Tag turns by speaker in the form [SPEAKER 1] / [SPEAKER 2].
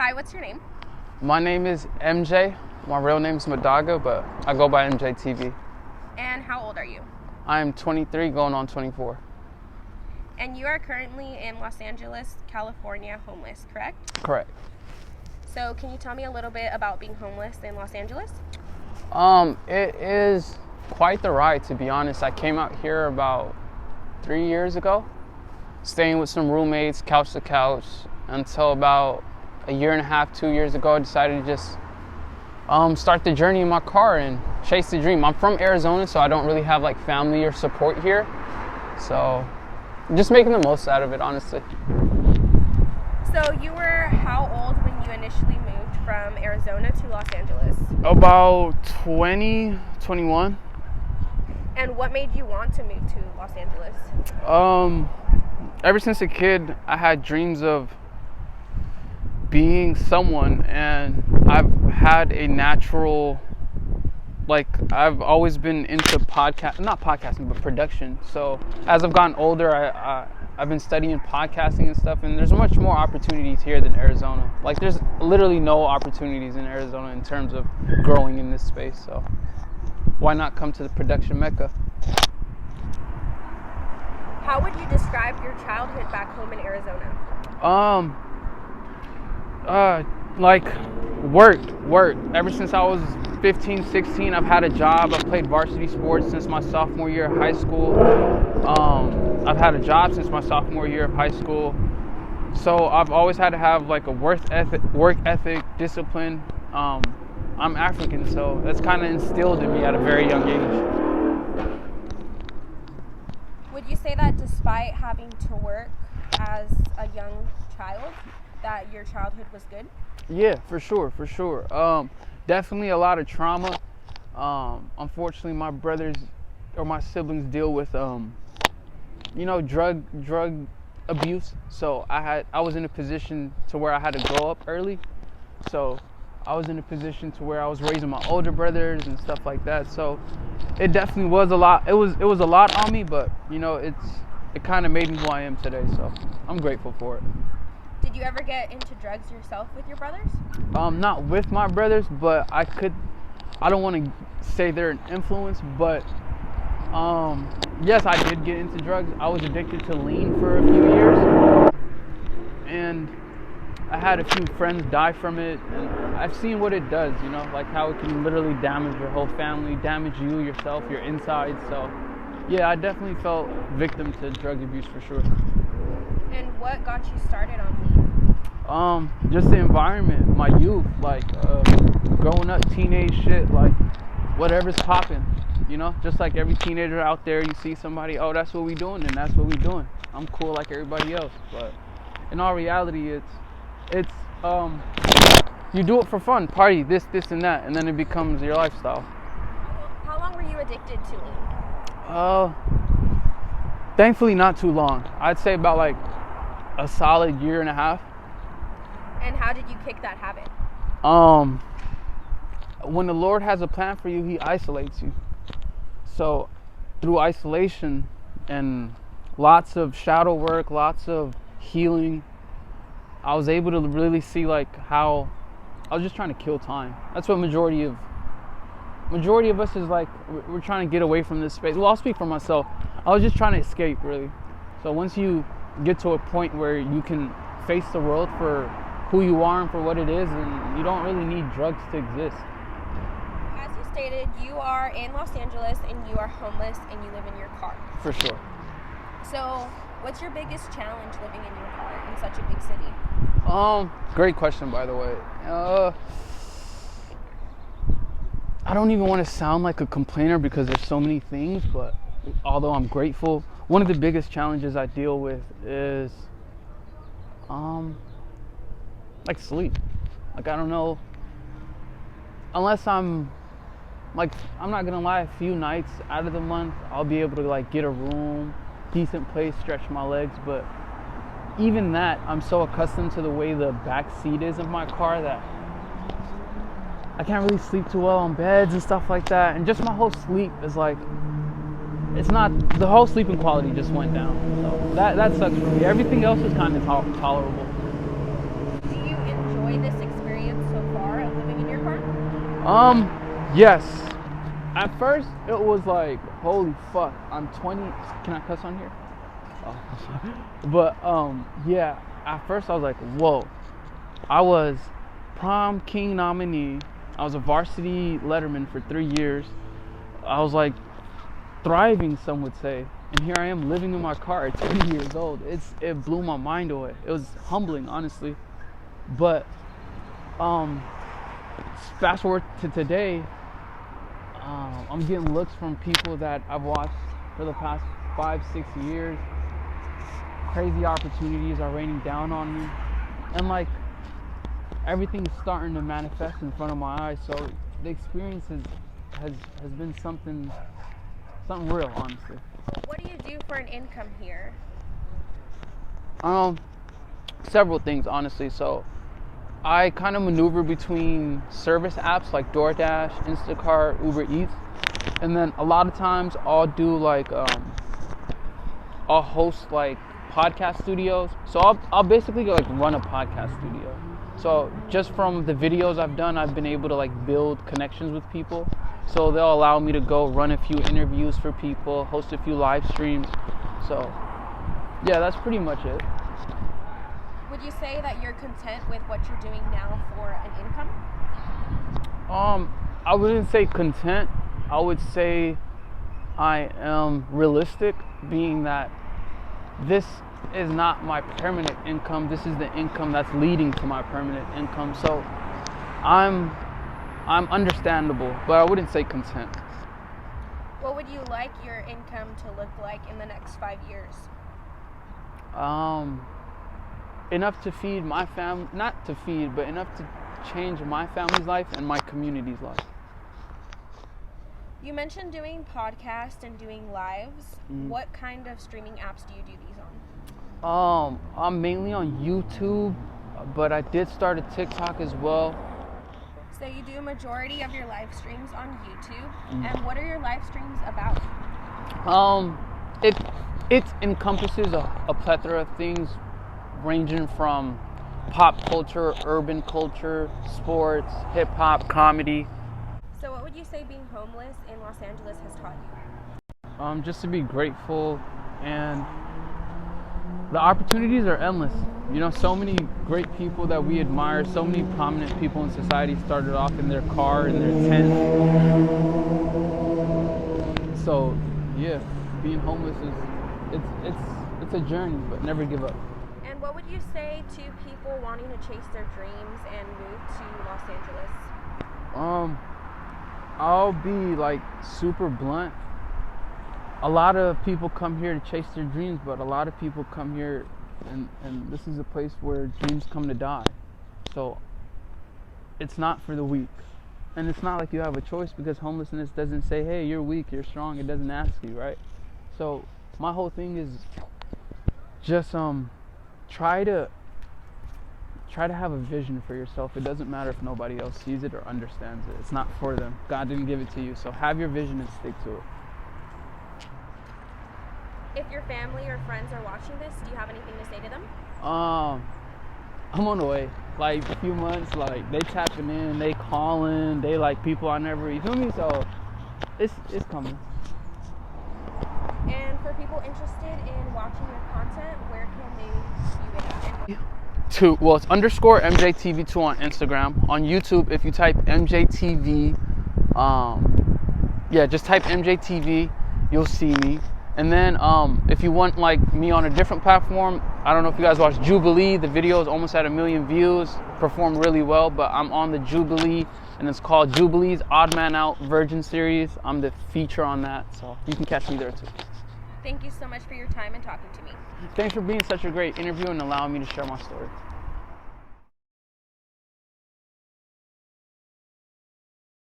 [SPEAKER 1] Hi, what's your name?
[SPEAKER 2] My name is MJ. My real name is Midhaga, but I go by MJTV.
[SPEAKER 1] And how old are you?
[SPEAKER 2] I am 23, going on 24.
[SPEAKER 1] And you are currently in Los Angeles, California, homeless, correct?
[SPEAKER 2] Correct.
[SPEAKER 1] So can you tell me a little bit about being homeless in Los Angeles?
[SPEAKER 2] It is quite the ride, to be honest. I came out here about 3 years ago, staying with some roommates, couch to couch, until about a year and a half, 2 years ago, I decided to just start the journey in my car and chase the dream. I'm from Arizona, so I don't really have like family or support here. So just making the most out of it, honestly.
[SPEAKER 1] So you were how old when you initially moved from Arizona to Los Angeles?
[SPEAKER 2] About 20, 21.
[SPEAKER 1] And what made you want to move to Los Angeles?
[SPEAKER 2] Ever since a kid, I had dreams of being someone, and I've had a natural, I've always been into not podcasting, but production. So as I've gotten older, I've been studying podcasting and stuff, and there's much more opportunities here than Arizona. Like, there's literally no opportunities in Arizona in terms of growing in this space. So why not come to the production mecca?
[SPEAKER 1] How would you describe your childhood back home in Arizona?
[SPEAKER 2] Work. Ever since I was 15, 16, I've had a job. I've played varsity sports since my sophomore year of high school. I've had a job since my sophomore year of high school. So I've always had to have like a work ethic, discipline. I'm African, so that's kind of instilled in me at a very young age.
[SPEAKER 1] Would you say that despite having to work as a young child, that your childhood was good?
[SPEAKER 2] Yeah, for sure. Definitely a lot of trauma. Unfortunately, my brothers or my siblings deal with, drug abuse. So I was in a position to where I had to grow up early. So I was in a position to where I was raising my older brothers and stuff like that. So it definitely was a lot. It was a lot on me, but it kind of made me who I am today. So I'm grateful for it.
[SPEAKER 1] Did you ever get into drugs yourself with your brothers?
[SPEAKER 2] Not with my brothers, but I don't want to say they're an influence, but yes, I did get into drugs. I was addicted to lean for a few years, and I had a few friends die from it, and I've seen what it does, like how it can literally damage your whole family, damage you, yourself, your inside. So yeah, I definitely felt victim to drug abuse for sure.
[SPEAKER 1] And what got you started on lean?
[SPEAKER 2] Just the environment, my youth, growing up, teenage shit, whatever's popping, just like every teenager out there, you see somebody, oh, that's what we doing, and that's what we doing. I'm cool like everybody else, but in all reality, it's you do it for fun, party, this and that, and then it becomes your lifestyle.
[SPEAKER 1] How long were you addicted to lean?
[SPEAKER 2] Thankfully not too long. I'd say about a solid year and a half.
[SPEAKER 1] And how did you kick that habit?
[SPEAKER 2] When the Lord has a plan for you, He isolates you. So through isolation and lots of shadow work, lots of healing, I was able to really see how I was just trying to kill time. That's what majority of us is like. We're trying to get away from this space. Well, I'll speak for myself. I was just trying to escape, really. So once you get to a point where you can face the world for who you are and for what it is, and you don't really need drugs to exist.
[SPEAKER 1] As you stated, you are in Los Angeles and you are homeless and you live in your car.
[SPEAKER 2] For sure.
[SPEAKER 1] So what's your biggest challenge living in your car in such a big city?
[SPEAKER 2] Great question, by the way. I don't even want to sound like a complainer because there's so many things, but although I'm grateful, one of the biggest challenges I deal with is sleep. I don't know, unless I'm not gonna lie, a few nights out of the month I'll be able to get a room, decent place, stretch my legs, but even that, I'm so accustomed to the way the back seat is of my car that I can't really sleep too well on beds and stuff like that, and just my whole sleep is the whole sleeping quality just went down. So that sucks for me. Everything else is kind of tolerable.
[SPEAKER 1] Do you enjoy enjoy this experience so far of living in your car?
[SPEAKER 2] Yes. At first, it was like, holy fuck, I'm 20. Can I cuss on here? Oh, but yeah. At first, I was like, whoa. I was prom king nominee. I was a varsity letterman for 3 years. I was like thriving, some would say. And here I am living in my car at 20 years old. It blew my mind away. It was humbling, honestly. But fast forward to today, I'm getting looks from people that I've watched for the past 5-6 years. Crazy opportunities are raining down on me, and like everything's starting to manifest in front of my eyes. So the experience has been something real, honestly.
[SPEAKER 1] What do you do for an income here?
[SPEAKER 2] Several things, honestly. So I kind of maneuver between service apps like DoorDash, Instacart, Uber Eats, and then a lot of times I'll do like I'll host like podcast studios. So I'll basically like run a podcast studio. So just from the videos I've done, I've been able to like build connections with people. So they'll allow me to go run a few interviews for people, host a few live streams. So yeah, that's pretty much it.
[SPEAKER 1] Would you say that you're content with what you're doing now for an income?
[SPEAKER 2] I wouldn't say content. I would say I am realistic, being that this is not my permanent income. This is the income that's leading to my permanent income. So I'm understandable, but I wouldn't say content.
[SPEAKER 1] What would you like your income to look like in the next 5 years?
[SPEAKER 2] Enough to feed my family, not to feed, but enough to change my family's life and my community's life.
[SPEAKER 1] You mentioned doing podcasts and doing lives. What kind of streaming apps do you do these on?
[SPEAKER 2] I'm mainly on YouTube, but I did start a TikTok as well.
[SPEAKER 1] So you do a majority of your live streams on YouTube. And what are your live streams about?
[SPEAKER 2] It encompasses a plethora of things, ranging from pop culture, urban culture, sports, hip hop, comedy.
[SPEAKER 1] So what would you say being homeless in Los Angeles has taught you?
[SPEAKER 2] Just to be grateful, and the opportunities are endless. You know, so many great people that we admire, so many prominent people in society started off in their car, in their tent. So yeah, being homeless it's a journey, but never give up.
[SPEAKER 1] And what would you say to people wanting to chase their dreams and move to Los Angeles?
[SPEAKER 2] I'll be like super blunt. A lot of people come here to chase their dreams, but a lot of people come here and this is a place where dreams come to die. So it's not for the weak. And it's not like you have a choice, because homelessness doesn't say, hey, you're weak, you're strong. It doesn't ask you, right? So my whole thing is just try to have a vision for yourself. It doesn't matter if nobody else sees it or understands it. It's not for them. God didn't give it to you. So have your vision and stick to it.
[SPEAKER 1] If your family or friends are watching this, do you have anything to say to them?
[SPEAKER 2] I'm on the way. Like a few months, like they tapping in, they calling, they like people I never, you feel me? So it's coming.
[SPEAKER 1] And for people interested in watching your content, where can they view it at?
[SPEAKER 2] It's _MJTV2 on Instagram. On YouTube, if you type MJTV, just type MJTV, you'll see me. And then if you want like me on a different platform, I don't know if you guys watch Jubilee. The video is almost at 1 million views, performed really well, but I'm on the Jubilee, and it's called Jubilee's Odd Man Out Virgin Series. I'm the feature on that, so you can catch me there too.
[SPEAKER 1] Thank you so much for your time and talking to me.
[SPEAKER 2] Thanks for being such a great interview and allowing me to share my story.